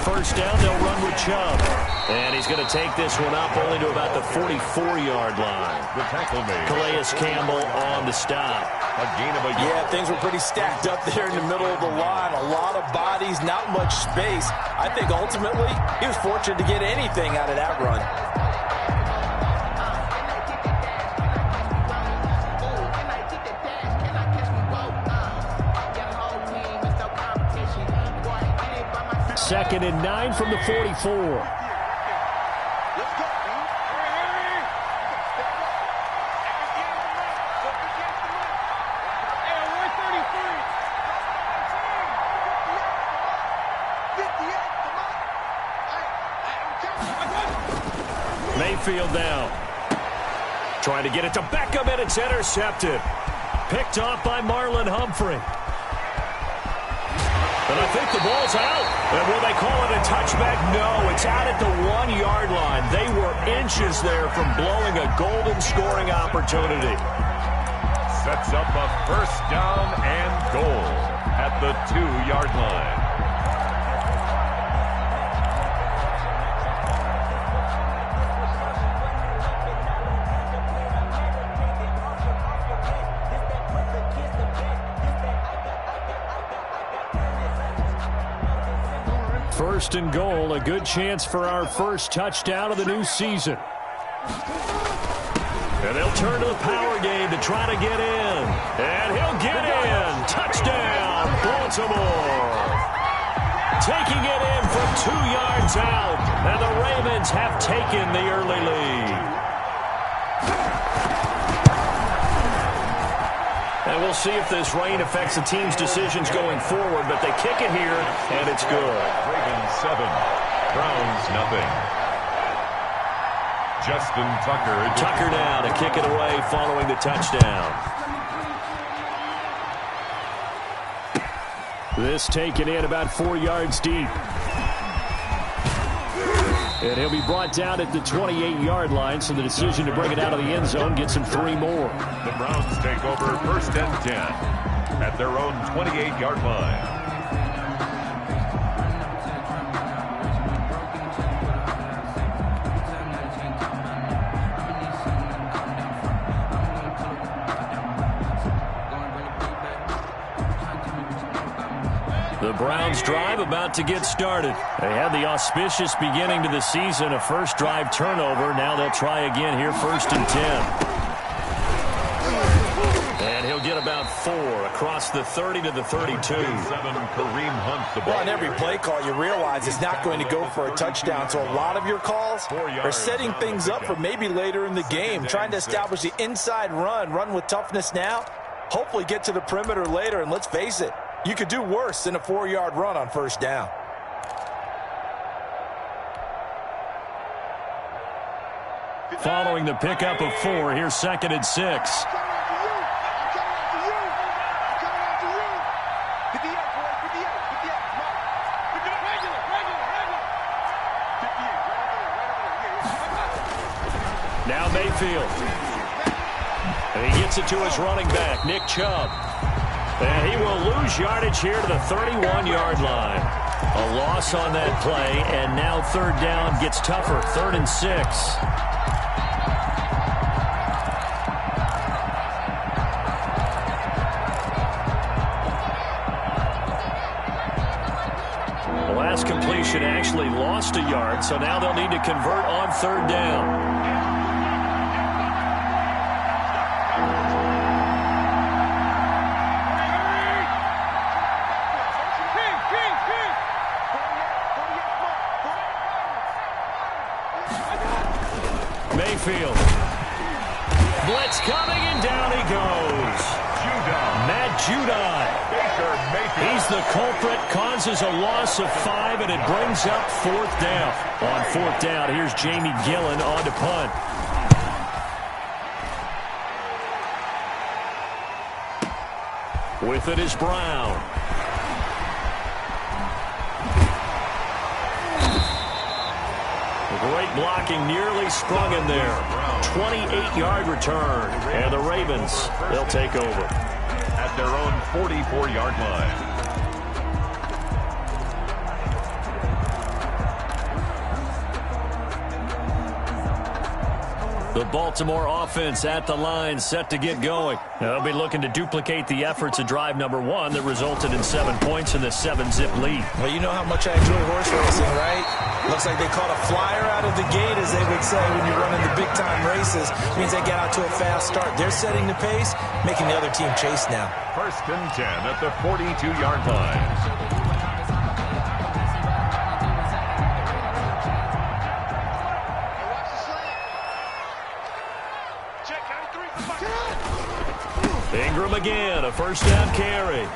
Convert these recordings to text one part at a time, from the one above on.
first down, they'll run with Chubb. And he's going to take this one up only to about the 44-yard line. The tackle made. Calais Campbell on the stop. A gain of a yard. Yeah, things were pretty stacked up there in the middle of the line. A lot of bodies, not much space. I think ultimately he was fortunate to get anything out of that run. Second and 9 from the 44. Mayfield now. Trying to get it to Beckham, and it's intercepted. Picked off by Marlon Humphrey. And I think the ball's out. And will they call it a touchback? No, it's out at the 1-yard line. They were inches there from blowing a golden scoring opportunity. Sets up a first down and goal at the 2-yard line. First and goal, a good chance for our first touchdown of the new season. And they'll turn to the power game to try to get in. And he'll get in. Touchdown, Baltimore. Taking it in from 2 yards out. And the Ravens have taken the early lead. And we'll see if this rain affects the team's decisions going forward, but they kick it here, and it's good. Ravens 7, Browns nothing. Justin Tucker. Tucker now to kick it away following the touchdown. This taken in about 4 yards deep. And he'll be brought down at the 28-yard line, so the decision to bring it out of the end zone gets him 3 more. The Browns take over first and 10 at their own 28-yard line. The Browns drive about to get started. They had the auspicious beginning to the season, a first drive turnover. Now they'll try again here, first and 10. And he'll get about 4 across the 30 to the 32. 7, Kareem Hunt the ball. Well, on every play call, you realize it's not going to go for a touchdown. So a lot of your calls are setting things up for maybe later in the game, trying to establish the inside run with toughness now, hopefully get to the perimeter later, and let's face it, you could do worse than a 4-yard run on first down. Following the pickup of 4, here's second and 6. Now Mayfield. And he gets it to his running back, Nick Chubb. And he will lose yardage here to the 31-yard line. A loss on that play, and now third down gets tougher, 3rd and 6. The last completion actually lost a yard, so now they'll need to convert on third down. Mayfield. Blitz coming, and down he goes. Matt Judon. He's the culprit, causes a loss of 5, and it brings up 4th down. On 4th down, here's Jamie Gillen on to punt. With it is Brown. Great blocking, nearly sprung in there. 28-yard return. And the Ravens, they'll take over. At their own 44-yard line. The Baltimore offense at the line, set to get going. They'll be looking to duplicate the efforts of drive number 1 that resulted in 7 points in the 7-zip lead. Well, you know how much I enjoy horse racing, right? Looks like they caught a flyer out of the gate, as they would say when you're running the big-time races. Means they get out to a fast start. They're setting the pace, making the other team chase now. 1st and 10 at the 42-yard line. Ingram again, a first down carry.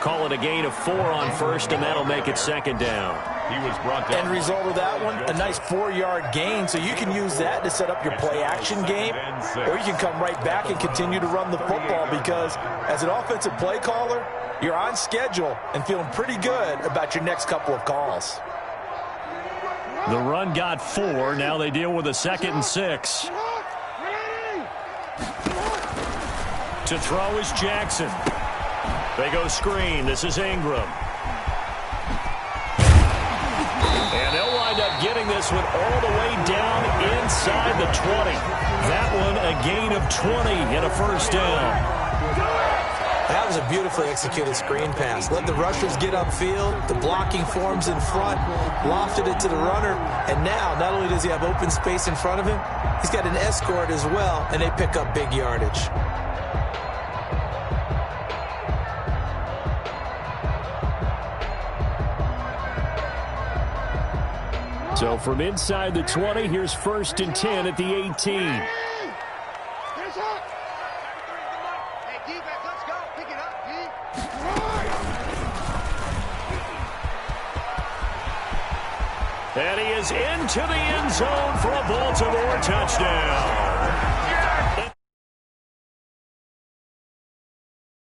Call it a gain of 4 on first, and that'll make it 2nd down. He was brought down. End result of that one, a nice 4-yard gain, so you can use that to set up your play-action game, or you can come right back and continue to run the football, because as an offensive play caller, you're on schedule and feeling pretty good about your next couple of calls. The run got 4. Now they deal with a 2nd and 6. To throw is Jackson. They go screen. This is Ingram. And they'll wind up getting this one all the way down inside the 20. That one a gain of 20 and a first down. That was a beautifully executed screen pass. Let the rushers get upfield. The blocking forms in front. Lofted it to the runner. And now, not only does he have open space in front of him, he's got an escort as well, and they pick up big yardage. So from inside the 20, here's 1st and 10 at the 18. And he is into the end zone for a Baltimore touchdown.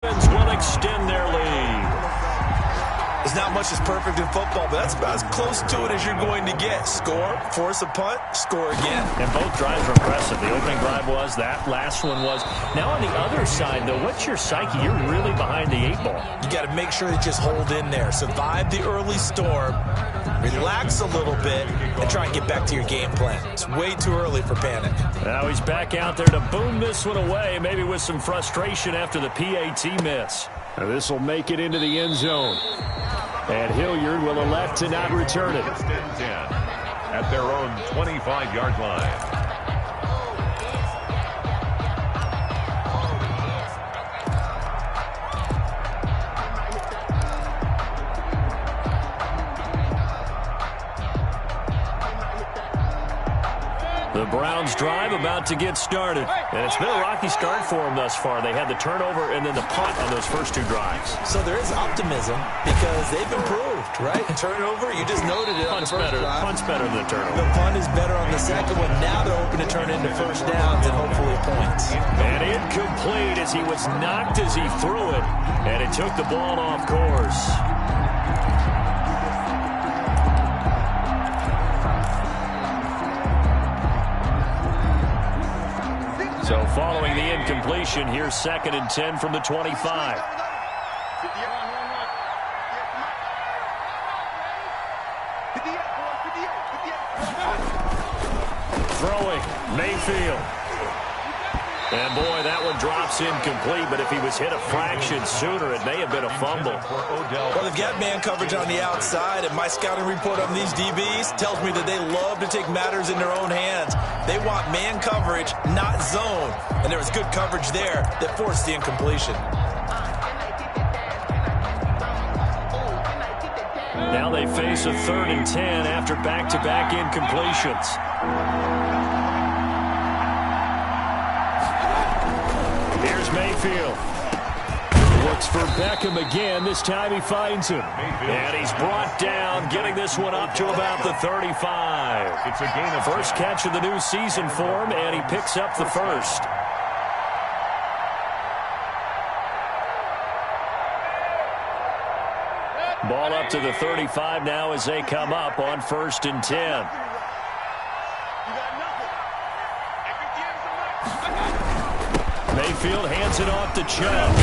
Will extend their lead. There's not much that's perfect in football, but that's about as close to it as you're going to get. Score, force a punt, score again. And both drives were impressive. The opening drive was, that last one was. Now on the other side, though, what's your psyche? You're really behind the 8 ball. You got to make sure you just hold in there. Survive the early storm, relax a little bit, and try and get back to your game plan. It's way too early for panic. Now he's back out there to boom this one away, maybe with some frustration after the PAT miss. Now this will make it into the end zone. And Hilliard will elect to not return it. 1st and 10 at their own 25-yard line. The Browns drive about to get started. And it's been a rocky start for them thus far. They had the turnover and then the punt on those first 2 drives. So there is optimism because they've improved, right? Turnover, you just noted it on the first drive. Punt's better than the turnover. The punt is better on the second one. Now they're hoping to turn into first downs and hopefully points. And incomplete as he was knocked as he threw it. And it took the ball off course. So following the incompletion, here's 2nd and 10 from the 25. Throwing, Mayfield. And boy, that one drops incomplete, but if he was hit a fraction sooner, it may have been a fumble. Well, they've got man coverage on the outside, and my scouting report on these DBs tells me that they love to take matters in their own hands. They want man coverage, not zone. And there was good coverage there that forced the incompletion. Now they face a 3rd and 10 after back-to-back incompletions. Here's Mayfield. Looks for Beckham again. This time he finds him. And he's brought down, getting this one up to about the 35. It's a gain of first catch of the new season for him, and he picks up the first. Ball up to the 35 now as they come up on 1st and 10. Mayfield hands it off to Chubb.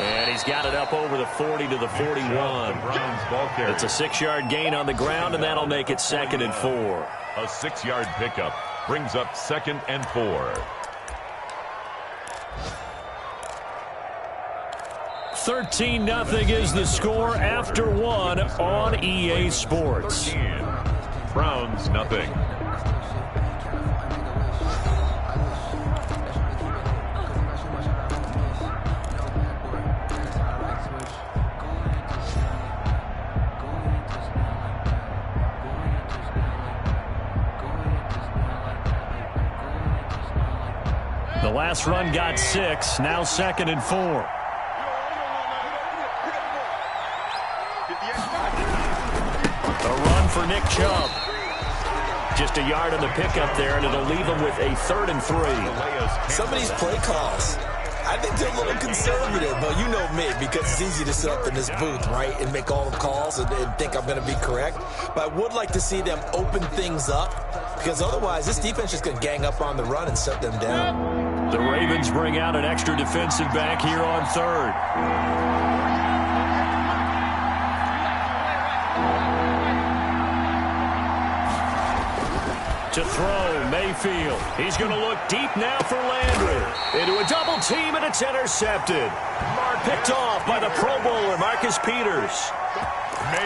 And he's got it up over the 40 to the 41. It's a 6-yard gain on the ground, and that'll make it 2nd and 4. A 6-yard pickup brings up 2nd and 4. 13-0 is the score after 1 on EA Sports. Browns nothing. The last run got 6, now 2nd and 4. A run for Nick Chubb. Just a yard on the pickup there, and it'll leave him with a 3rd and 3. Some of these play calls, I think they're a little conservative, but you know me, because it's easy to sit up in this booth, right, and make all the calls and think I'm going to be correct. But I would like to see them open things up, because otherwise this defense is going to gang up on the run and shut them down. The Ravens bring out an extra defensive back here on 3rd. To throw, Mayfield. He's going to look deep now for Landry. Into a double team, and it's intercepted. Picked off by the Pro Bowler, Marcus Peters.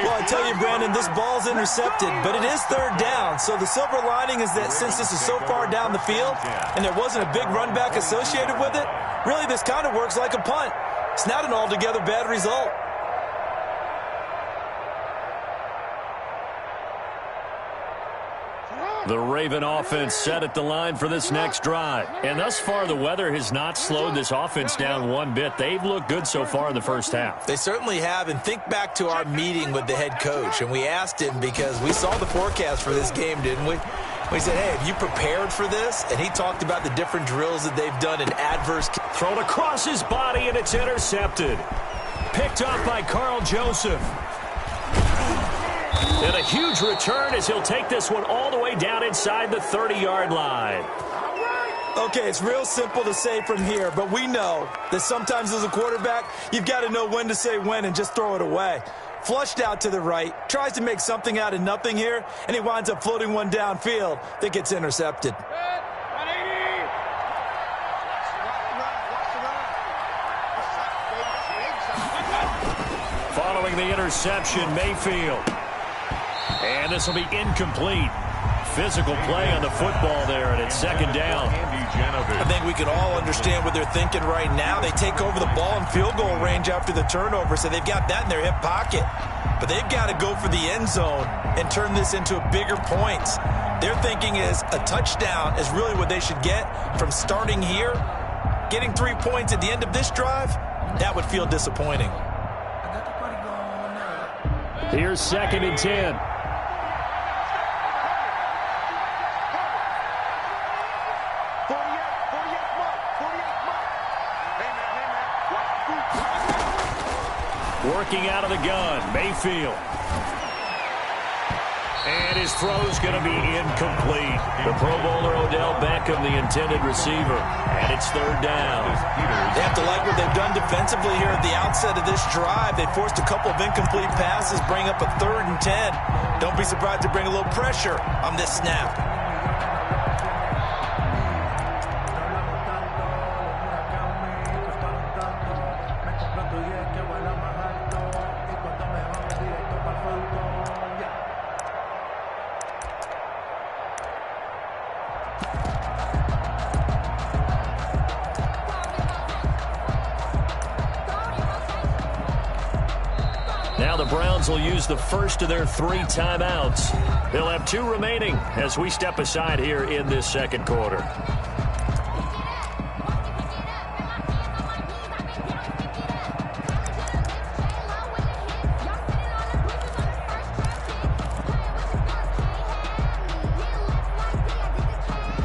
Well, I tell you, Brandon, this ball's intercepted, but it is 3rd down. So the silver lining is that since this is so far down the field and there wasn't a big run back associated with it, really this kind of works like a punt. It's not an altogether bad result. The Raven offense set at the line for this next drive. And thus far, the weather has not slowed this offense down one bit. They've looked good so far in the first half. They certainly have. And think back to our meeting with the head coach. And we asked him, because we saw the forecast for this game, didn't we? We said, hey, have you prepared for this? And he talked about the different drills that they've done in adverse. Thrown across his body, and it's intercepted. Picked off by Carl Joseph. And a huge return as he'll take this one all the way down inside the 30-yard line. Okay, it's real simple to say from here, but we know that sometimes as a quarterback, you've got to know when to say when and just throw it away. Flushed out to the right, tries to make something out of nothing here, and he winds up floating one downfield that gets intercepted. Following the interception, Mayfield. And this will be incomplete. Physical play on the football there, and it's 2nd down. I think we can all understand what they're thinking right now. They take over the ball in field goal range after the turnover, so they've got that in their hip pocket. But they've got to go for the end zone and turn this into bigger points. Their thinking is a touchdown is really what they should get from starting here. Getting 3 points at the end of this drive, that would feel disappointing. Here's 2nd and 10. Working out of the gun, Mayfield. And his throw's going to be incomplete. The Pro Bowler Odell Beckham, the intended receiver. And it's 3rd down. They have to like what they've done defensively here at the outset of this drive. They forced a couple of incomplete passes, bring up a 3rd and 10. Don't be surprised to bring a little pressure on this snap. Now the Browns will use the first of their 3 timeouts. They'll have 2 remaining as we step aside here in this 2nd quarter.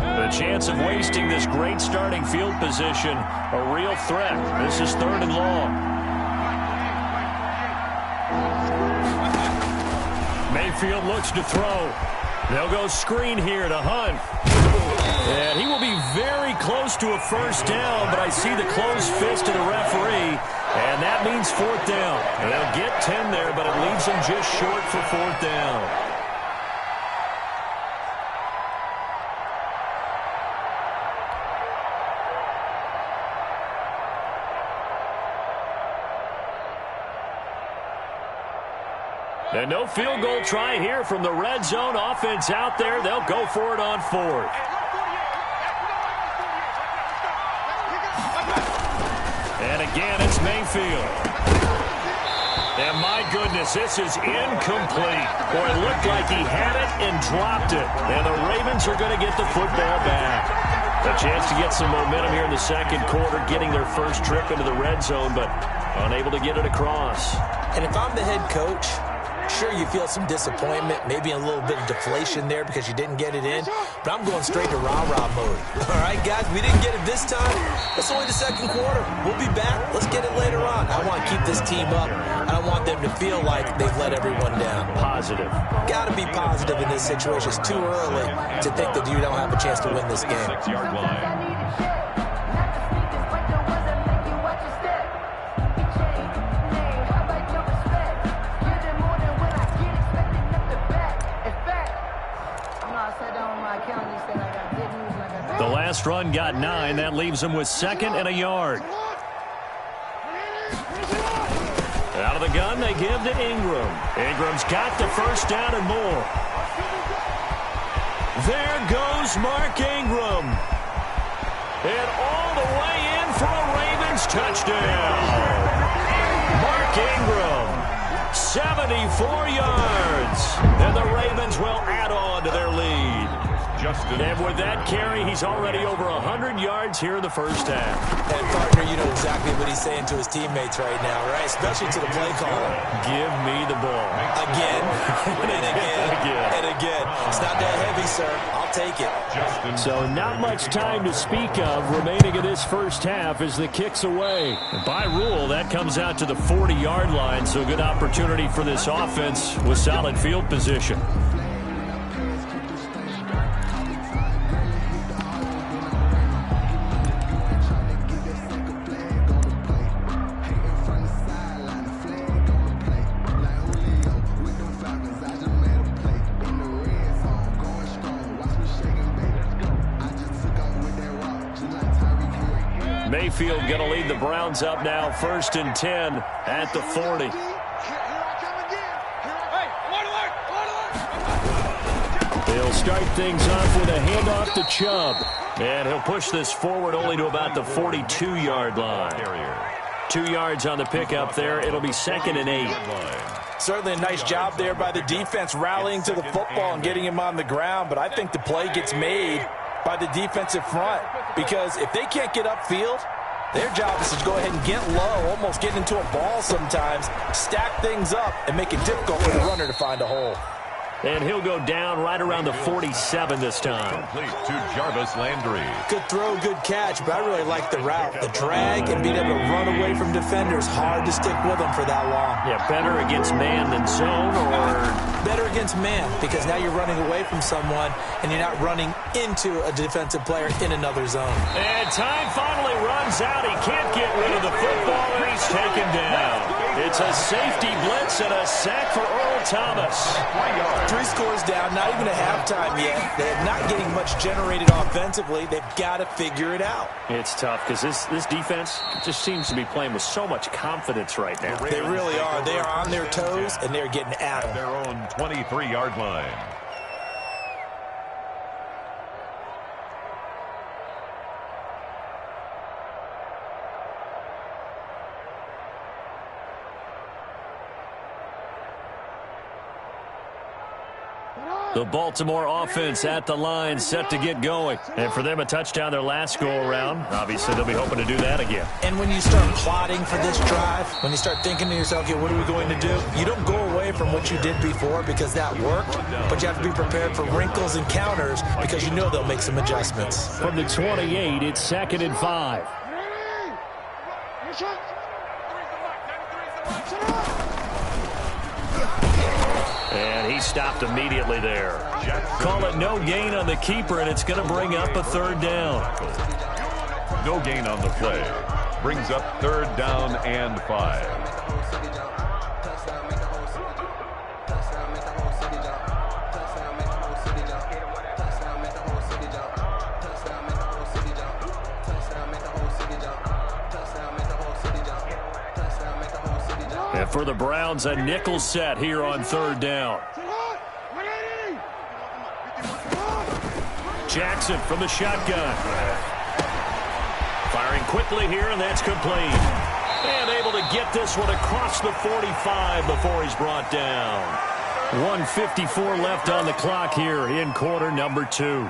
The chance of wasting this great starting field position, a real threat. This is 3rd and long. Mayfield looks to throw. They'll go screen here to Hunt. And he will be very close to a first down, but I see the closed fist of the referee, and that means fourth down. And they'll get 10 there, but it leaves them just short for fourth down. And no field goal try here from the red zone offense out there. They'll go for it on fourth. And again, it's Mayfield. And my goodness, this is incomplete. Boy, it looked like he had it and dropped it. And the Ravens are going to get the football back. A chance to get some momentum here in the second quarter, getting their first trip into the red zone, but unable to get it across. And if I'm the head coach, sure, you feel some disappointment, maybe a little bit of deflation there because you didn't get it in, but I'm going straight to rah-rah mode. All right, guys, we didn't get it this time. It's only the second quarter. We'll be back. Let's get it later on. I want to keep this team up. I don't want them to feel like they've let everyone down. Positive. Got to be positive in this situation. It's too early to think that you don't have a chance to win this game. 6-yard line. The last run got 9. That leaves him with second and a yard. Out of the gun, they give to Ingram. Ingram's got the first down and more. There goes Mark Ingram. And all the way in for a Ravens touchdown. Mark Ingram, 74 yards. And the Ravens will add on to their lead. And with that carry, he's already over 100 yards here in the first half. And, partner, you know exactly what he's saying to his teammates right now, right? Especially to the play caller. Give me the ball. Again, and again, and again. It's not that heavy, sir. I'll take it. So not much time to speak of remaining in this first half as the kick's away. By rule, that comes out to the 40-yard line, so good opportunity for this offense with solid field position. Mayfield going to lead the Browns up now, 1st and 10 at the 40. They'll start things off with a handoff to Chubb. And he'll push this forward only to about the 42-yard line. 2 yards on the pickup there. It'll be 2nd and 8. Certainly a nice job there by the defense rallying to the football and getting him on the ground. But I think the play gets made by the defensive front, because if they can't get upfield, their job is to go ahead and get low, almost get into a ball sometimes, stack things up, and make it difficult for the runner to find a hole. And he'll go down right around the 47 this time. Complete to Jarvis Landry. Good throw, good catch, but I really like the route. The drag and being able to run away from defenders, hard to stick with them for that long. Yeah, better against man than zone, or better against man, because now you're running away from someone and you're not running into a defensive player in another zone. And time finally runs out. He can't get rid of the football, and he's taken down. It's a safety blitz and a sack for Earl Thomas. 3 scores down, not even a halftime yet. They're not getting much generated offensively. They've got to figure it out. It's tough because this defense just seems to be playing with so much confidence right now. They really are. They are on their toes, and they're getting at them. Their own 23-yard line. The Baltimore offense at the line, set to get going. And for them, a touchdown their last go-around. Obviously, they'll be hoping to do that again. And when you start plotting for this drive, when you start thinking to yourself, okay, what are we going to do? You don't go away from what you did before because that worked, but you have to be prepared for wrinkles and counters because you know they'll make some adjustments. From the 28, it's 2nd and 5. And And he stopped immediately there. Call it no gain on the keeper, and it's going to bring up a third down. No gain on the play. Brings up third down and 5. And for the Browns, a nickel set here on third down. Jackson from the shotgun. Firing quickly here, and that's complete. And able to get this one across the 45 before he's brought down. 1:54 left on the clock here in quarter number 2.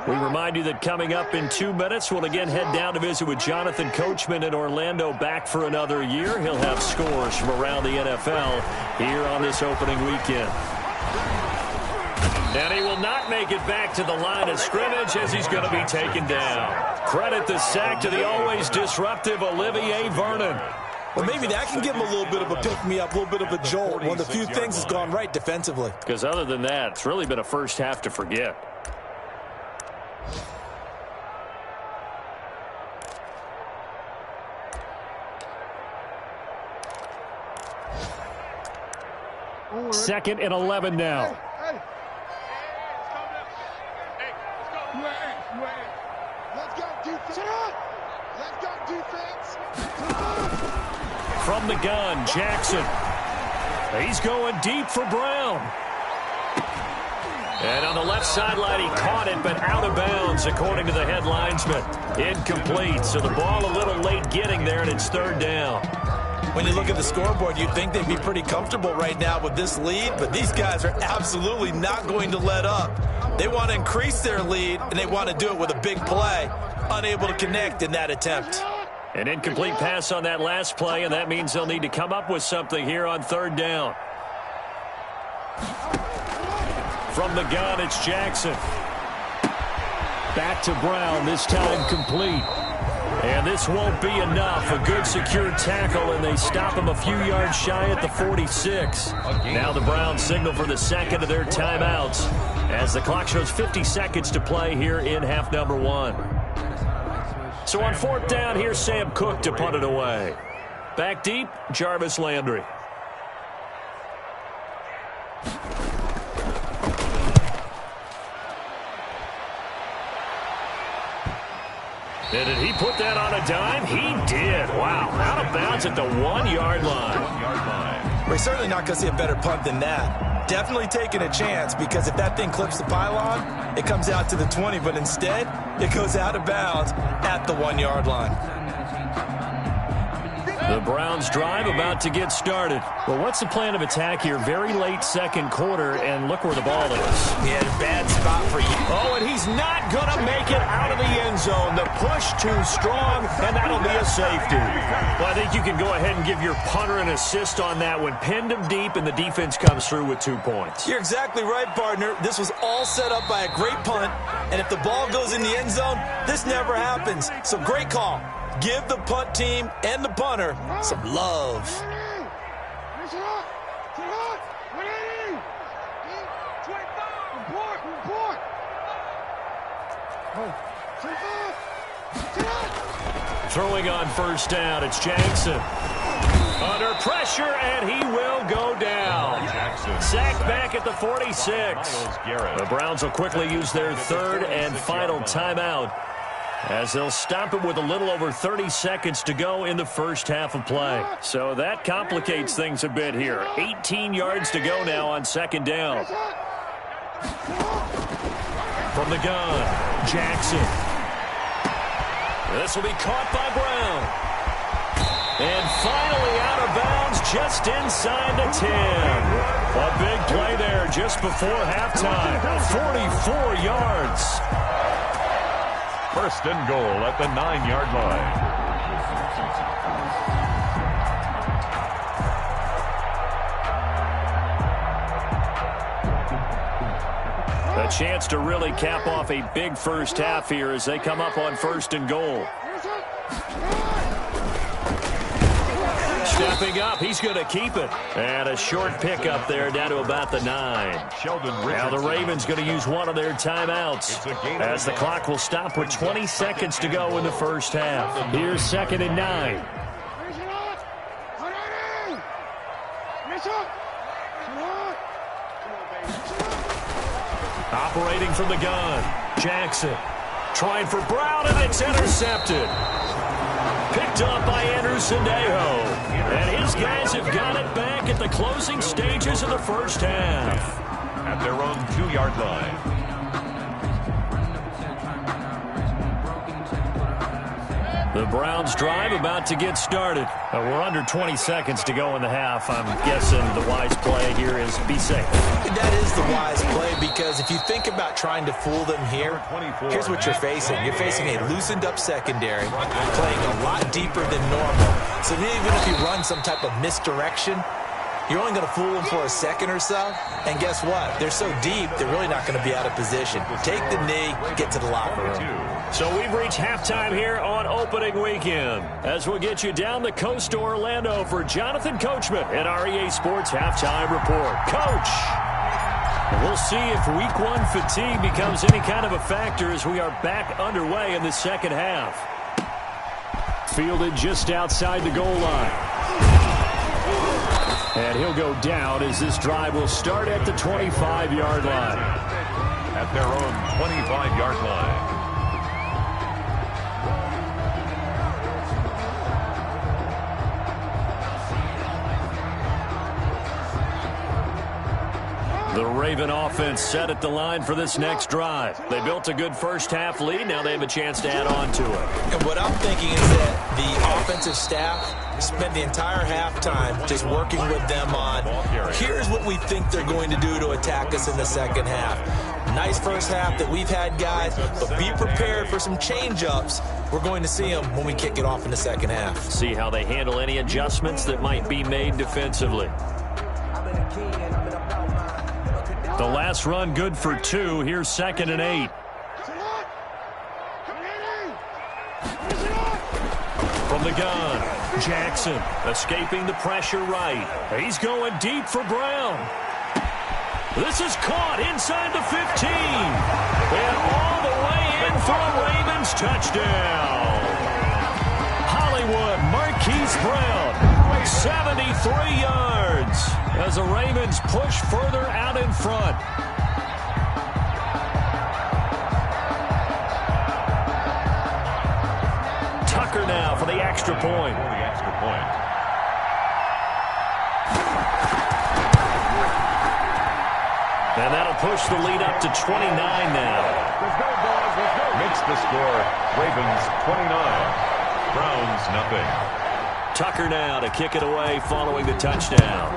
We remind you that coming up in 2 minutes, we'll again head down to visit with Jonathan Coachman in Orlando, back for another year. He'll have scores from around the NFL here on this opening weekend. And he will not make it back to the line of scrimmage as he's going to be taken down. Credit the sack to the always disruptive Olivier Vernon. Well, maybe that can give him a little bit of a pick-me-up, a little bit of a jolt. One of the few things that's gone right defensively. Because other than that, it's really been a first half to forget. Second and 11 now. From the gun, Jackson. He's going deep for Brown. And on the left sideline, he caught it, but out of bounds, according to the head linesman. Incomplete, so the ball a little late getting there, and it's third down. When you look at the scoreboard, you'd think they'd be pretty comfortable right now with this lead, but these guys are absolutely not going to let up. They want to increase their lead, and they want to do it with a big play. Unable to connect in that attempt. An incomplete pass on that last play, and that means they'll need to come up with something here on third down. From the gun, it's Jackson. Back to Brown, this time complete. And this won't be enough. A good secure tackle, and they stop him a few yards shy at the 46. Now the Browns signal for the second of their timeouts as the clock shows 50 seconds to play here in half number 1. So on fourth down, here's Sam Cook to punt it away. Back deep, Jarvis Landry. And did he put that on a dime? He did. Wow. Out of bounds at the 1-yard line. We're certainly not going to see a better punt than that. Definitely taking a chance, because if that thing clips the pylon, it comes out to the 20, but instead, it goes out of bounds at the 1-yard line. The Browns drive about to get started. Well, what's the plan of attack here? Very late second quarter, and look where the ball is. Yeah, bad spot for you. Oh, and he's not going to make it out of the end zone. The push too strong, and that'll be a safety. Well, I think you can go ahead and give your punter an assist on that one. Pinned him deep, and the defense comes through with 2 points. You're exactly right, partner. This was all set up by a great punt, and if the ball goes in the end zone, this never happens. So great call. Give the punt team and the punter some love. Throwing on first down, it's Jackson. Under pressure, and he will go down. Sacked back at the 46. The Browns will quickly use their third and final timeout, as they'll stop him with a little over 30 seconds to go in the first half of play. So that complicates things a bit here. 18 yards to go now on second down. From the gun, Jackson. This will be caught by Brown. And finally out of bounds just inside the 10. A big play there just before halftime. 44 yards. First and goal at the 9-yard line. A chance to really cap off a big first half here as they come up on 1st and goal. Stepping up, he's going to keep it. And a short pickup there down to about the 9. Now the Ravens going to use one of their timeouts as the clock will stop with 20 seconds to go in the first half. Here's 2nd and 9. Operating from the gun, Jackson trying for Brown, and it's intercepted. Picked up by Anderson Dejo. And his guys have got it back at the closing stages of the first half. At their own 2-yard line. The Browns drive about to get started. We're under 20 seconds to go in the half. I'm guessing the wise play here is be safe. That is the wise play, because if you think about trying to fool them here, here's what you're facing. You're facing a loosened up secondary, playing a lot deeper than normal. So even if you run some type of misdirection, you're only going to fool them for a second or so. And guess what? They're so deep, they're really not going to be out of position. Take the knee, get to the locker room. So we've reached halftime here on opening weekend, as we'll get you down the coast to Orlando for Jonathan Coachman at REA Sports Halftime Report. Coach, we'll see if Week 1 fatigue becomes any kind of a factor as we are back underway in the second half. Fielded just outside the goal line. And he'll go down as this drive will start at the 25-yard line. At their own 25-yard line. The Raven offense set at the line for this next drive. They built a good first-half lead. Now they have a chance to add on to it. And what I'm thinking is that the offensive staff spent the entire halftime just working with them on, here's what we think they're going to do to attack us in the second half. Nice first half that we've had, guys, but be prepared for some change-ups. We're going to see them when we kick it off in the second half. See how they handle any adjustments that might be made defensively. The last run good for 2. Here's 2nd and 8. From the gun, Jackson escaping the pressure right. He's going deep for Brown. This is caught inside the 15. And all the way in for a Ravens touchdown. Hollywood Marquise Brown. 73 yards as the Ravens push further out in front. Tucker now for the extra point. And that'll push the lead up to 29 now. Makes the score Ravens 29. Browns nothing. Tucker now to kick it away following the touchdown.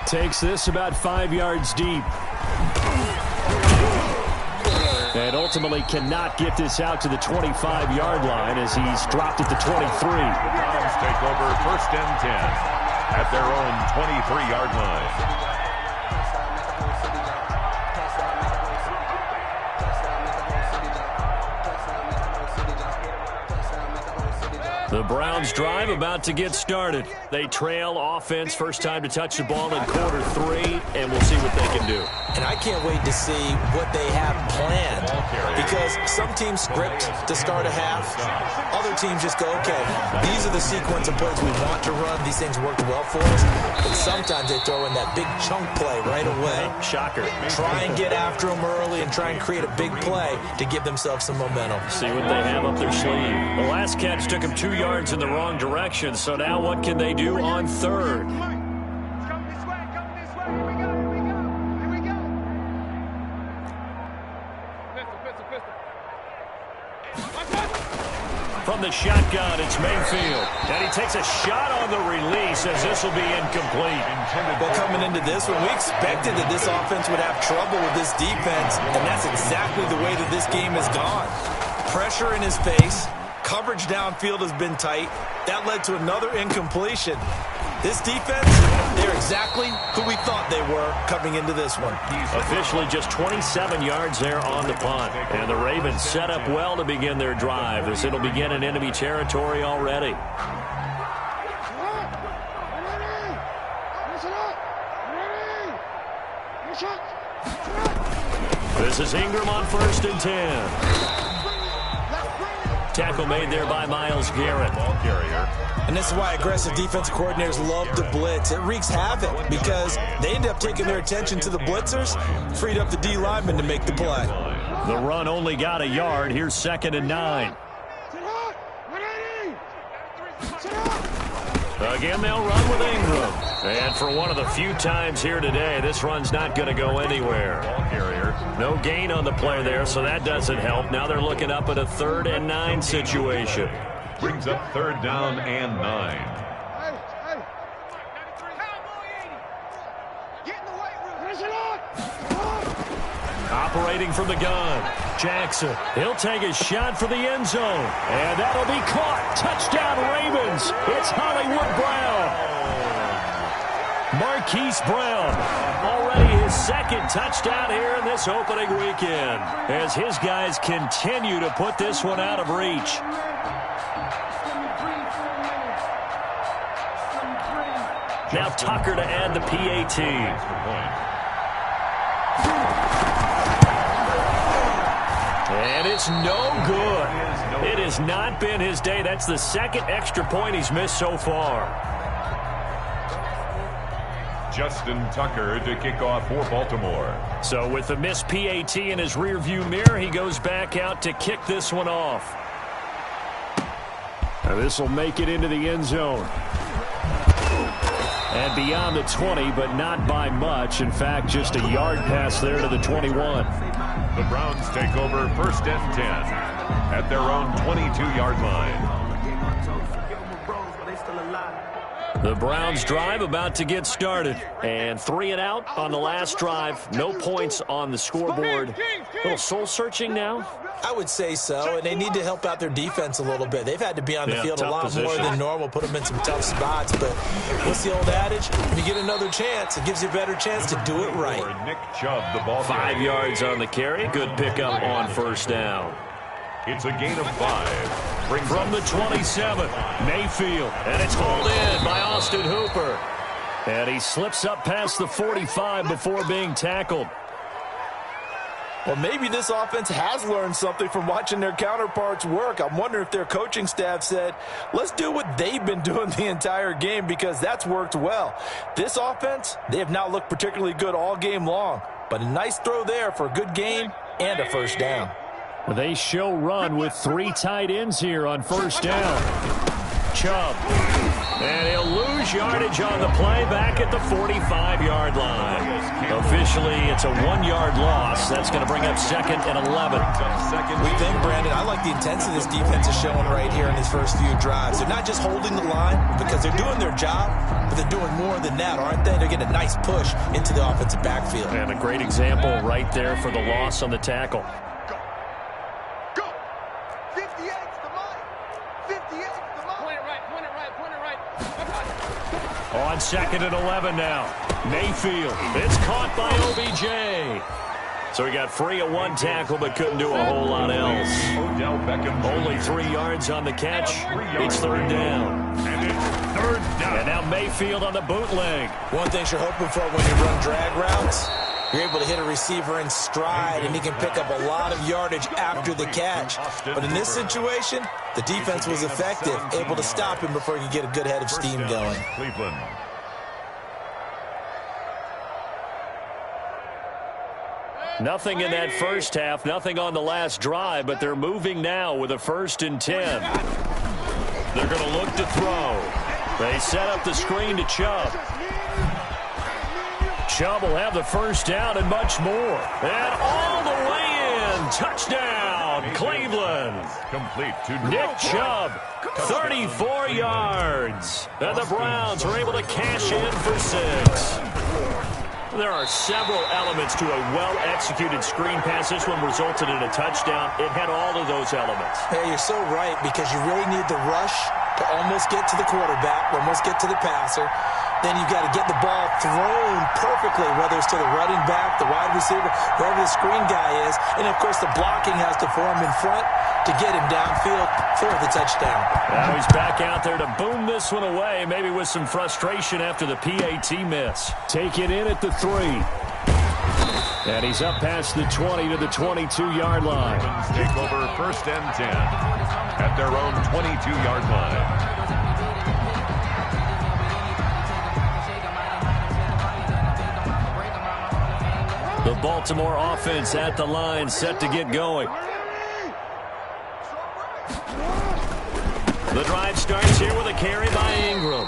Takes this about 5 yards deep. And ultimately cannot get this out to the 25-yard line as he's dropped at the 23. Browns take over 1st and 10 at their own 23-yard line. The Browns drive about to get started. They trail offense first time to touch the ball in quarter 3, and we'll see what they can do. And I can't wait to see what they have planned, because some teams script to start a half. Other teams just go, okay, these are the sequence of plays we want to run. These things worked well for us. But sometimes they throw in that big chunk play right away. Shocker. Try and get after them early and try and create a big play to give themselves some momentum. See what they have up their sleeve. The last catch took them 2 yards in the wrong direction, so now what can they do on 3rd? From the shotgun, it's Mayfield. And he takes a shot on the release as this will be incomplete. Well, coming into this one, we expected that this offense would have trouble with this defense, and that's exactly the way that this game has gone. Pressure in his face, coverage downfield has been tight. That led to another incompletion. This defense, they're exactly who we thought they were coming into this one. Officially just 27 yards there on the punt. And the Ravens set up well to begin their drive as it'll begin in enemy territory already. This is Ingram on 1st and 10. Tackle made there by Myles Garrett. Ball carrier. And this is why aggressive defensive coordinators love to blitz. It wreaks havoc because they end up taking their attention to the blitzers, freed up the D lineman to make the play. The run only got a yard. Here's 2nd and 9. Again, they'll run with Ingram. And for one of the few times here today, this run's not going to go anywhere. Ball carrier. No gain on the play there, so that doesn't help. Now they're looking up at a 3rd and 9 situation. Brings up 3rd down and 9. Operating from the gun, Jackson. He'll take a shot for the end zone. And that'll be caught. Touchdown, Ravens. It's Hollywood Brown. Marquise Brown. Already his 2nd touchdown here in this opening weekend. As his guys continue to put this one out of reach. Now Tucker to add the PAT. And it's no good. It has not been his day. That's the 2nd extra point he's missed so far. Justin Tucker to kick off for Baltimore. So with the missed PAT in his rearview mirror, he goes back out to kick this one off. Now this will make it into the end zone. And beyond the 20, but not by much. In fact, just a yard pass there to the 21. The Browns take over 1st and 10 at their own 22-yard line. The Browns drive about to get started. And 3 and out on the last drive. No points on the scoreboard. A little soul-searching now? I would say so, and they need to help out their defense a little bit. They've had to be on the field a lot more than normal, put them in some tough spots. But what's the old adage? When you get another chance, it gives you a better chance to do it right. Nick Chubb, the ball 5 yards on the carry. Good pickup on 1st down. It's a gain of 5. From the 27, Mayfield. And it's hauled in by Austin Hooper. And he slips up past the 45 before being tackled. Well, maybe this offense has learned something from watching their counterparts work. I'm wondering if their coaching staff said, let's do what they've been doing the entire game because that's worked well. This offense, they have not looked particularly good all game long. But a nice throw there for a good gain and a 1st down. They show run with 3 tight ends here on 1st down. Chubb. And he'll lose yardage on the play back at the 45-yard line. Officially, it's a 1-yard loss. That's going to bring up 2nd and 11. We think, Brandon, I like the intensity this defense is showing right here in these first few drives. They're not just holding the line because they're doing their job, but they're doing more than that, aren't they? They're getting a nice push into the offensive backfield. And a great example right there for the loss on the tackle. On 2nd and 11 now. Mayfield. It's caught by OBJ. So he got free of 1 tackle but couldn't do a whole lot else. Only 3 yards on the catch. It's 3rd down. And it's 3rd down. And now Mayfield on the bootleg. One thing you're hoping for when you run drag routes, you're able to hit a receiver in stride, and he can pick up a lot of yardage after the catch. But in this situation, the defense was effective, able to stop him before he could get a good head of steam going. Cleveland. Nothing in that first half, nothing on the last drive, but they're moving now with a 1st and 10. They're going to look to throw. They set up the screen to Chubb. Chubb will have the 1st down and much more. And all the way in. Touchdown, Cleveland. Complete to Nick Chubb, 34 yards. And the Browns are able to cash in for 6. There are several elements to a well-executed screen pass. This one resulted in a touchdown. It had all of those elements. Yeah, you're so right, because you really need the rush to almost get to the quarterback, almost get to the passer. Then you've got to get the ball thrown perfectly, whether it's to the running back, the wide receiver, whoever the screen guy is. And, of course, the blocking has to form in front to get him downfield for the touchdown. Now he's back out there to boom this one away, maybe with some frustration after the PAT miss. Take it in at the 3. And he's up past the 20 to the 22-yard line. Take over 1st and 10 at their own 22-yard line. The Baltimore offense at the line, set to get going. The drive starts here with a carry by Ingram.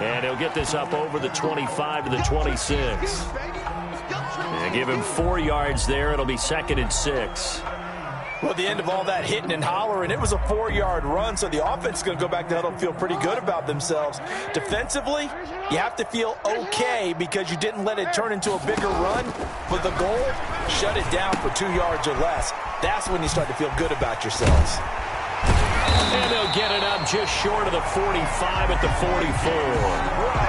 And he'll get this up over the 25 to the 26. And give him 4 yards there. It'll be 2nd and 6. Well, at the end of all that hitting and hollering, it was a 4-yard run, so the offense is going to go back to huddle and feel pretty good about themselves. Defensively, you have to feel okay because you didn't let it turn into a bigger run. But the goal, shut it down for 2 yards or less. That's when you start to feel good about yourselves. And they'll get it up just short of the 45 at the 44.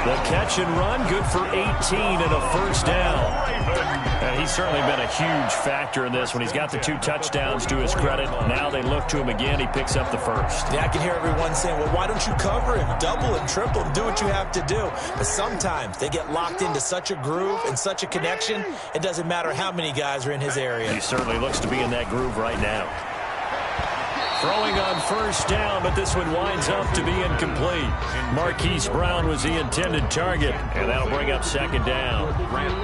The catch and run, good for 18 and a 1st down. And he's certainly been a huge factor in this when he's got the 2 touchdowns to his credit. Now they look to him again. He picks up the 1st. Yeah, I can hear everyone saying, well, why don't you cover him, double him, triple him, do what you have to do. But sometimes they get locked into such a groove and such a connection, it doesn't matter how many guys are in his area. He certainly looks to be in that groove right now. Throwing on 1st down, but this one winds up to be incomplete. Marquise Brown was the intended target, and that'll bring up 2nd down.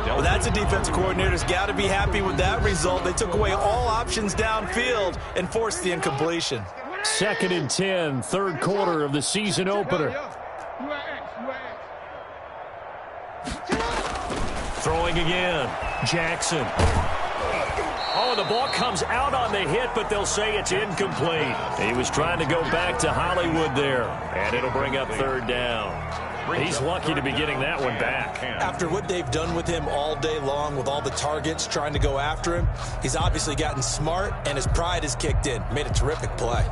Well, that's a defensive coordinator's got to be happy with that result. They took away all options downfield and forced the incompletion. 2nd and 10, 3rd quarter of the season opener. Throwing again, Jackson. Oh, the ball comes out on the hit, but they'll say it's incomplete. He was trying to go back to Hollywood there, and it'll bring up 3rd down. He's lucky to be getting that one back. After what they've done with him all day long with all the targets trying to go after him, he's obviously gotten smart, and his pride has kicked in. Made a terrific play.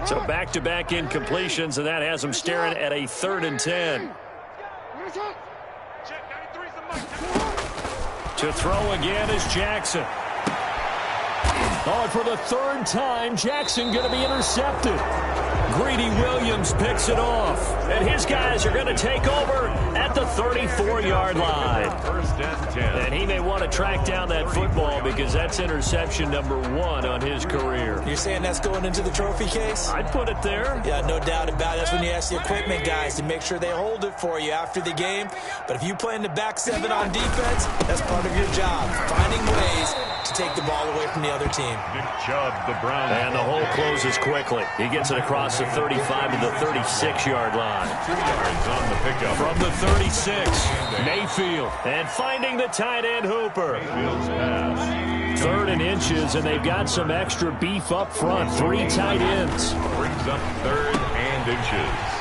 So back-to-back incompletions, and that has him staring at a 3rd and 10. To throw again is Jackson. Oh, and for the 3rd time, Jackson going to be intercepted. Greedy Williams picks it off. And his guys are going to take over at the 34-yard line. 1st and 10. And he may want to track down that football because that's interception number 1 on his career. You're saying that's going into the trophy case? I'd put it there. Yeah, no doubt about it. That's when you ask the equipment guys to make sure they hold it for you after the game. But if you play in the back 7 on defense, that's part of your job, finding ways to take the ball away from the other team. Nick Chubb, the Browns. And the hole closes quickly. He gets it across the 35 to the 36-yard line. 2 yards on the pickup. From the 36, Mayfield. And finding the tight end Hooper. Mayfield's pass. 3rd and inches, and they've got some extra beef up front. 3 tight ends. Brings up 3rd and inches.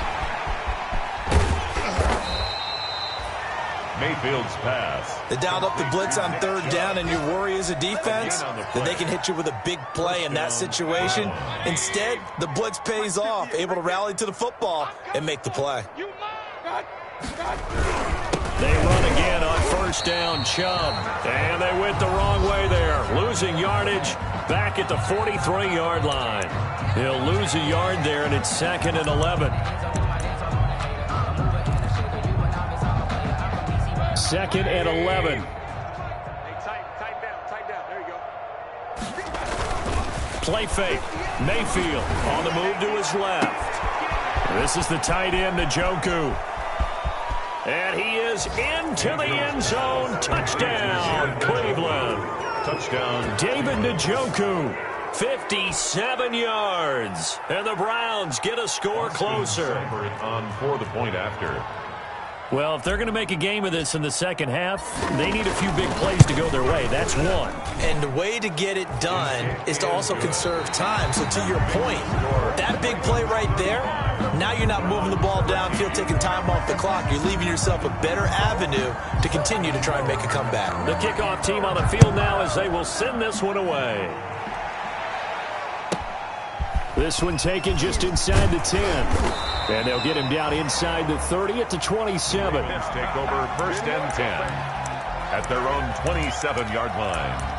Mayfield's pass. They dialed up the blitz on 3rd down, and your worry as a defense that they can hit you with a big play in that situation. Instead, the blitz pays off, able to rally to the football and make the play. They run again on 1st down, Chubb. And they went the wrong way there. Losing yardage back at the 43-yard line. He'll lose a yard there, and it's 2nd and 11. 2nd and 11. Tight down. There you go. Play fake. Mayfield on the move to his left. This is the tight end, Njoku. And he is into the end zone. Touchdown, Cleveland. Touchdown. David Njoku, 57 yards. And the Browns get a score closer. On for the point after. Well, if they're going to make a game of this in the second half, they need a few big plays to go their way. That's one. And the way to get it done is to also conserve time. So to your point, That big play right there, now you're not moving the ball downfield, taking time off the clock. You're leaving yourself a better avenue to continue to try and make a comeback. The kickoff team on the field now as they will send this one away. This one taken just inside the 10. And they'll get him down inside the 30 at the 27. Let's take over 1st and 10 at their own 27-yard line.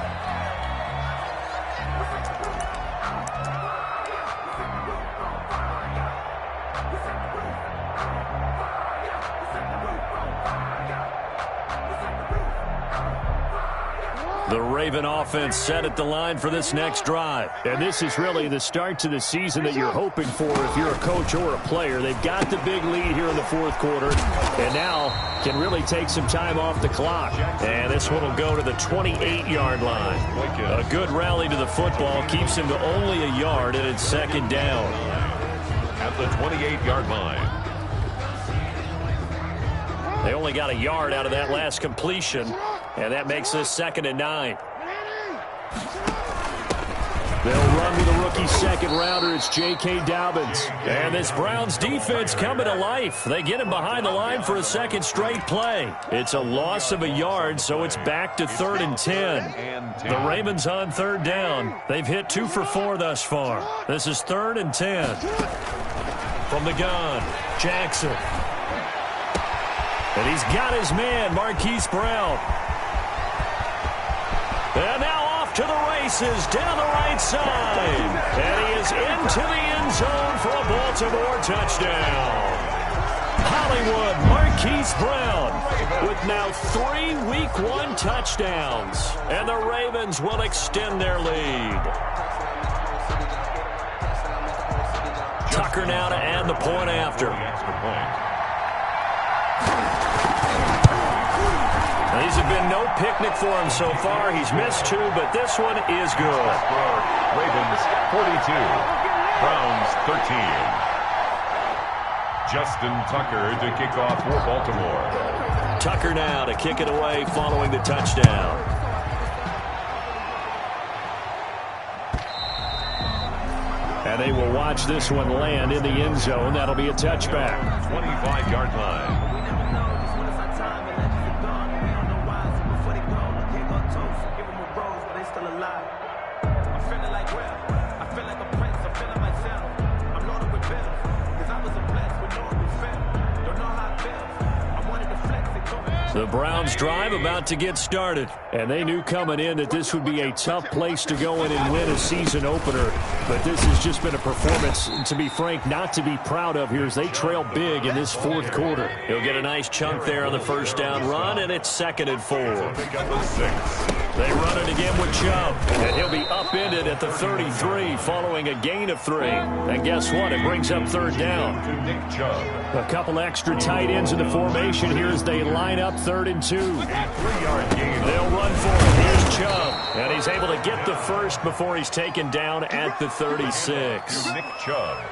The Raven offense set at the line for this next drive. And this is really the start to the season that you're hoping for if you're a coach or a player. They've got the big lead here in the fourth quarter and now can really take some time off the clock. And this one will go to the 28-yard line. A good rally to the football keeps him to only a yard, and it's 2nd down. At the 28-yard line. They only got a yard out of that last completion, and that makes this 2nd and 9. They'll run with a rookie second-rounder. It's J.K. Dobbins. And this Browns defense coming to life. They get him behind the line for a second straight play. It's a loss of a yard, so it's back to 3rd and 10. The Ravens on 3rd down. They've hit 2 for 4 thus far. This is 3rd and 10. From the gun, Jackson. And he's got his man, Marquise Brown. And now off to the races down the right side. And he is into the end zone for a Baltimore touchdown. Hollywood Marquise Brown with now 3 Week 1 touchdowns. And the Ravens will extend their lead. Tucker now to add the point after. These have been no picnic for him so far. He's missed 2, but this one is good. Ravens 42, Browns 13. Justin Tucker to kick off for Baltimore. Tucker now to kick it away following the touchdown. And they will watch this one land in the end zone. That'll be a touchback. 25-yard line. The Browns drive about to get started, and they knew coming in that this would be a tough place to go in and win a season opener, but this has just been a performance, to be frank, not to be proud of here as they trail big in this fourth quarter. He'll get a nice chunk there on the first down run, and it's 2nd and 4. They run it again with Chubb, and he'll be upended at the 33 following a gain of 3. And guess what? It brings up 3rd down. A couple extra tight ends in the formation here as they line up 3rd and 2. They'll run for it. Here's Chubb, and he's able to get the first before he's taken down at the 36. Nick Chubb.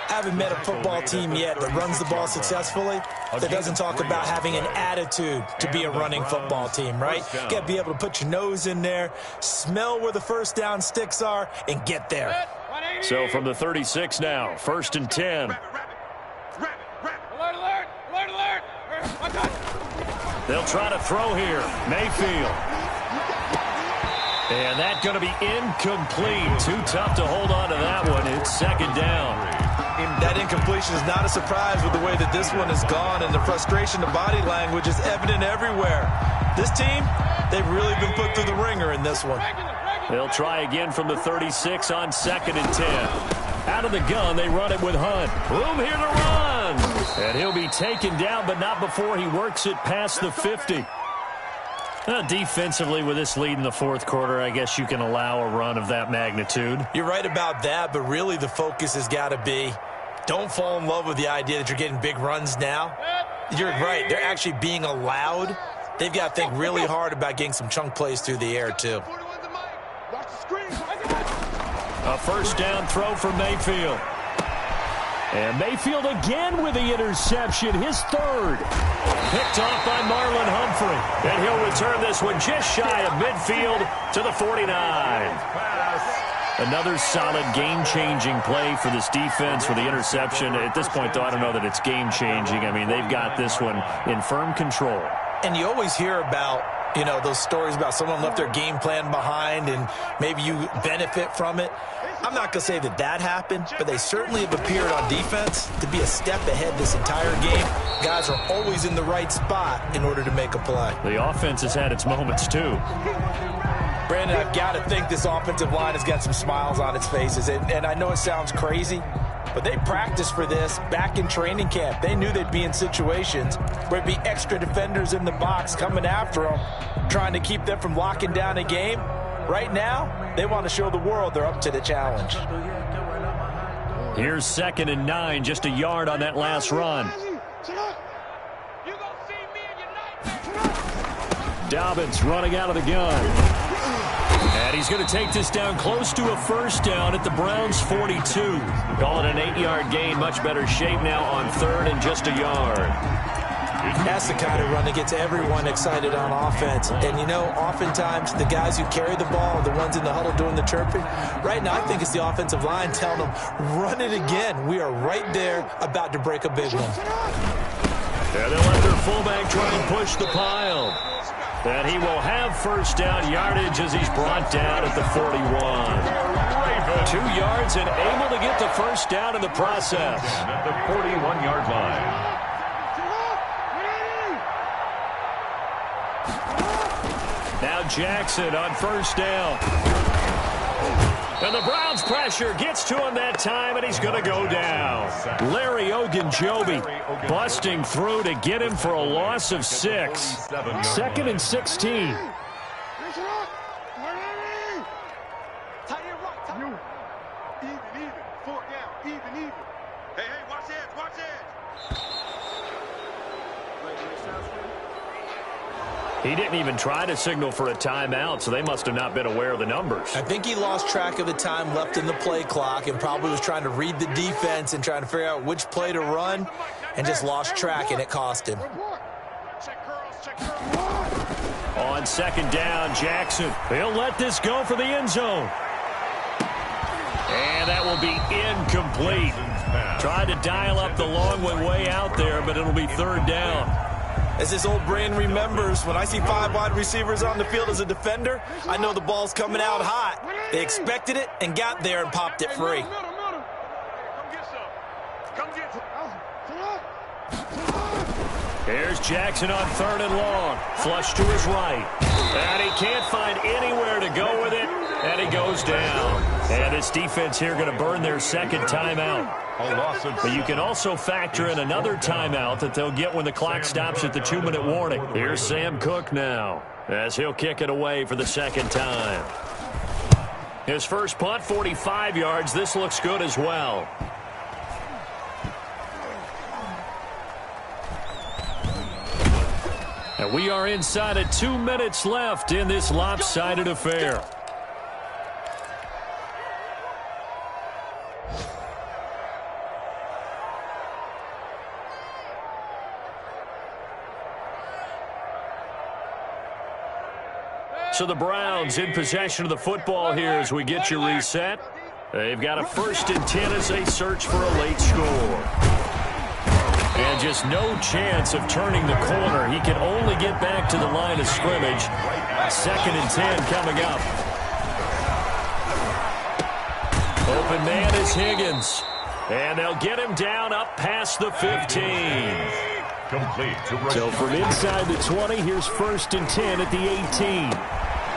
I haven't met a football team yet that runs the ball successfully that doesn't talk about having an attitude to be a running football team, right? You got to be able to put your nose in there, smell where the first down sticks are, and get there. So from the 36 now, 1st and 10. They'll try to throw here. Mayfield. And that's going to be incomplete. Too tough to hold on to that one. It's 2nd down. That incompletion is not a surprise with the way that this one has gone, and the frustration, the body language is evident everywhere. This team, they've really been put through the ringer in this one. They'll try again from the 36 on 2nd and 10. Out of the gun, they run it with Hunt. Room here to run. And he'll be taken down, but not before he works it past the 50. Defensively, with this lead in the fourth quarter, I guess you can allow a run of that magnitude. You're right about that, but really the focus has got to be don't fall in love with the idea that you're getting big runs now. You're right. They're actually being allowed. They've got to think really hard about getting some chunk plays through the air, too. A first down throw for Mayfield. And Mayfield again with the interception, his 3rd. Picked off by Marlon Humphrey. And he'll return this one just shy of midfield to the 49. Pass Another solid game-changing play for this defense for the interception. At this point, though, I don't know that it's game-changing. I mean, they've got this one in firm control. And you always hear about, you know, those stories about someone left their game plan behind and maybe you benefit from it. I'm not going to say that that happened, but they certainly have appeared on defense to be a step ahead this entire game. Guys are always in the right spot in order to make a play. The offense has had its moments, too. Brandon, I've got to think this offensive line has got some smiles on its faces. And I know it sounds crazy, but they practiced for this back in training camp. They knew they'd be in situations where there'd be extra defenders in the box coming after them, trying to keep them from locking down a game. Right now, they want to show the world they're up to the challenge. Here's 2nd and 9, just a yard on that last run. Dobbins running out of the gun. And he's going to take this down close to a first down at the Browns' 42. Call it an 8-yard gain. Much better shape now on 3rd and just a yard. That's the kind of run that gets everyone excited on offense. And, you know, oftentimes the guys who carry the ball are the ones in the huddle doing the chirping. Right now, I think it's the offensive line telling them, run it again. We are right there about to break a big one. And they'll let their fullback try and push the pile. And he will have first down yardage as he's brought down at the 41. 2 yards and able to get the first down in the process. At the 41-yard line. Now Jackson on first down. And the Browns pressure gets to him that time, and he's going to go down. Larry Ogunjobi busting through to get him for a loss of 6. 2nd and 16. He didn't even try to signal for a timeout, so they must have not been aware of the numbers. I think he lost track of the time left in the play clock and probably was trying to read the defense and trying to figure out which play to run and just lost track, and it cost him. On 2nd down, Jackson. He'll let this go for the end zone. And that will be incomplete. Tried to dial up the long way out there, but it'll be 3rd down. As this old brain remembers, when I see 5 wide receivers on the field as a defender, I know the ball's coming out hot. They expected it and got there and popped it free. Here's Jackson on 3rd and long. Flush to his right. And he can't find anywhere to go with it, and he goes down. And this defense here going to burn their 2nd timeout. But you can also factor in another timeout that they'll get when the clock stops at the 2-minute warning. Here's Sam Cook now as he'll kick it away for the 2nd time. His first punt, 45 yards. This looks good as well. And we are inside of 2 minutes left in this lopsided affair. So the Browns in possession of the football here as we get you reset. They've got a 1st and 10 as they search for a late score. And just no chance of turning the corner. He can only get back to the line of scrimmage. 2nd and 10 coming up. Open man is Higgins. And they'll get him down up past the 15. So from inside the 20, here's 1st and 10 at the 18.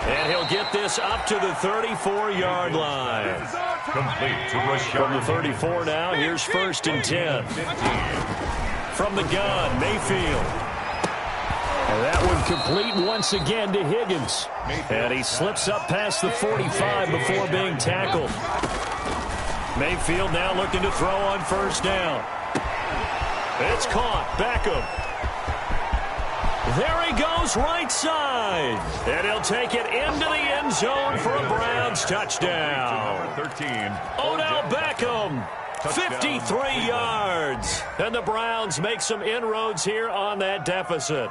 And he'll get this up to the 34-yard line. From the 34 now, here's 1st and 10. From the gun, Mayfield. And that one complete once again to Higgins. And he slips up past the 45 before being tackled. Mayfield now looking to throw on 1st down. It's caught. Beckham. There he goes, right side. And he'll take it into the end zone for a Browns touchdown. 13. Odell Beckham, 53 yards. And the Browns make some inroads here on that deficit.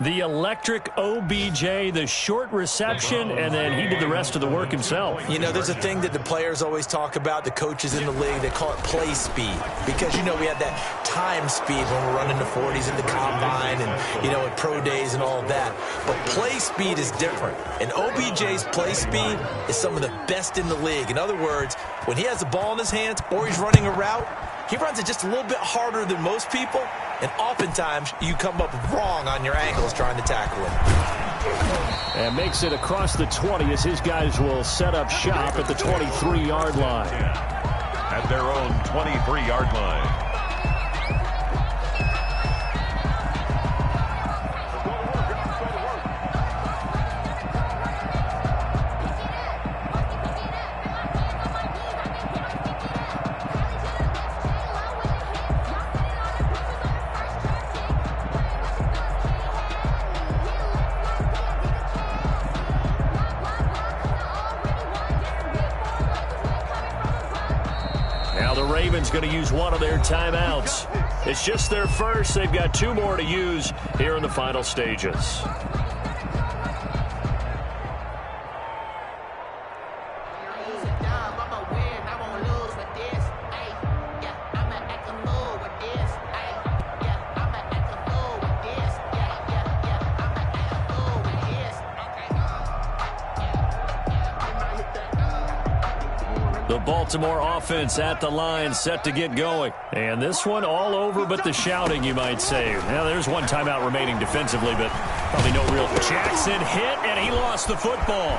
The electric OBJ, the short reception, and then he did the rest of the work himself. You know, there's a thing that the players always talk about, the coaches in the league, they call it play speed. Because, you know, we have that time speed when we're running the 40s at the combine and, you know, at pro days and all of that. But play speed is different. And OBJ's play speed is some of the best in the league. In other words, when he has the ball in his hands or he's running a route, he runs it just a little bit harder than most people, and oftentimes you come up wrong on your ankles trying to tackle him. And makes it across the 20 as his guys will set up shop at the 23-yard line. At their own 23-yard line. Ravens going to use one of their timeouts. It's just their first. They've got 2 more to use here in the final stages. The Baltimore offense at the line, set to get going. And this one all over but the shouting, you might say. Now, there's one timeout remaining defensively, but probably no real. Jackson hit, and he lost the football.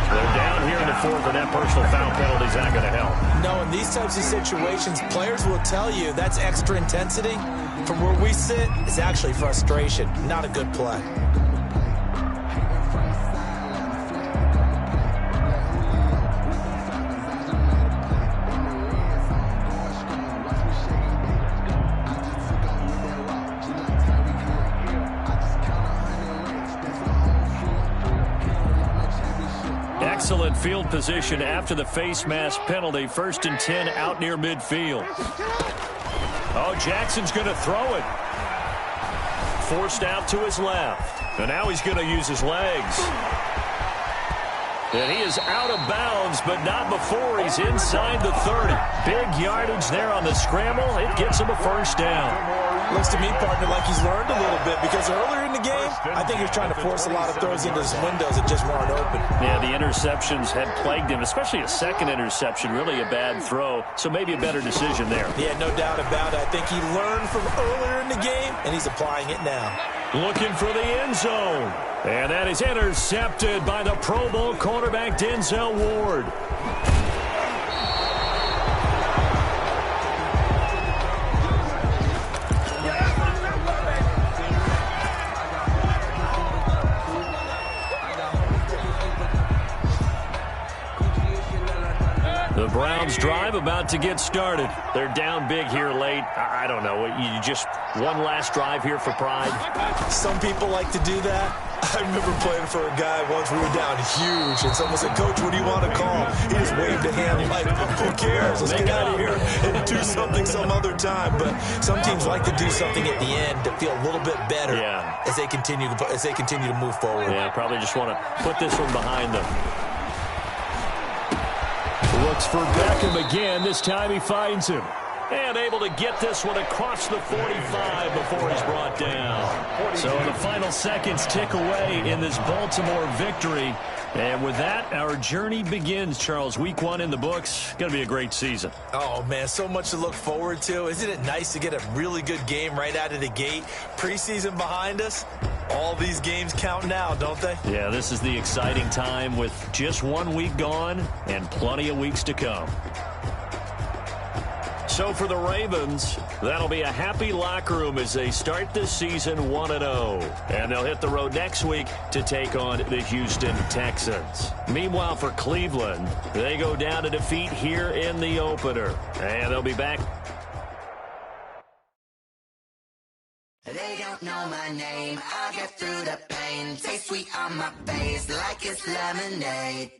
They're down here in the 4th, and that personal foul penalty is not going to help. No, in these types of situations, players will tell you that's extra intensity. From where we sit, it's actually frustration, not a good play. Excellent field position after the face mask penalty. 1st and 10 out near midfield. Oh, Jackson's going to throw it. Forced out to his left. And now he's going to use his legs. And he is out of bounds, but not before he's inside the 30. Big yardage there on the scramble. It gets him a first down. Looks to me, partner, like he's learned a little bit, because earlier in the game, I think he was trying to force a lot of throws into his windows that just weren't open. Yeah, the interceptions had plagued him, especially a second interception, really a bad throw, so maybe a better decision there. Yeah, no doubt about it. I think he learned from earlier in the game, and he's applying it now. Looking for the end zone. And that is intercepted by the Pro Bowl cornerback Denzel Ward. The Browns drive about to get started. They're down big here late. I don't know. You just one last drive here for pride? Some people like to do that. I remember playing for a guy once. We were down huge, and someone said, "Coach, what do you want to call?" He just waved a hand like, "Who cares? Let's get out of here and do something some other time." But some teams like to do something at the end to feel a little bit better as they continue to move forward. Yeah, probably just want to put this one behind them. Looks for Beckham again. This time he finds him. And able to get this one across the 45 before he's brought down. So the final seconds tick away in this Baltimore victory. And with that, our journey begins, Charles. Week 1 in the books. Going to be a great season. Oh, man, so much to look forward to. Isn't it nice to get a really good game right out of the gate? Preseason behind us. All these games count now, don't they? Yeah, this is the exciting time with just 1 week gone and plenty of weeks to come. So for the Ravens, that'll be a happy locker room as they start this season 1-0. And they'll hit the road next week to take on the Houston Texans. Meanwhile, for Cleveland, they go down to defeat here in the opener. And they'll be back. They don't know my name. I'll get through the pain. Taste sweet on my face like it's lemonade.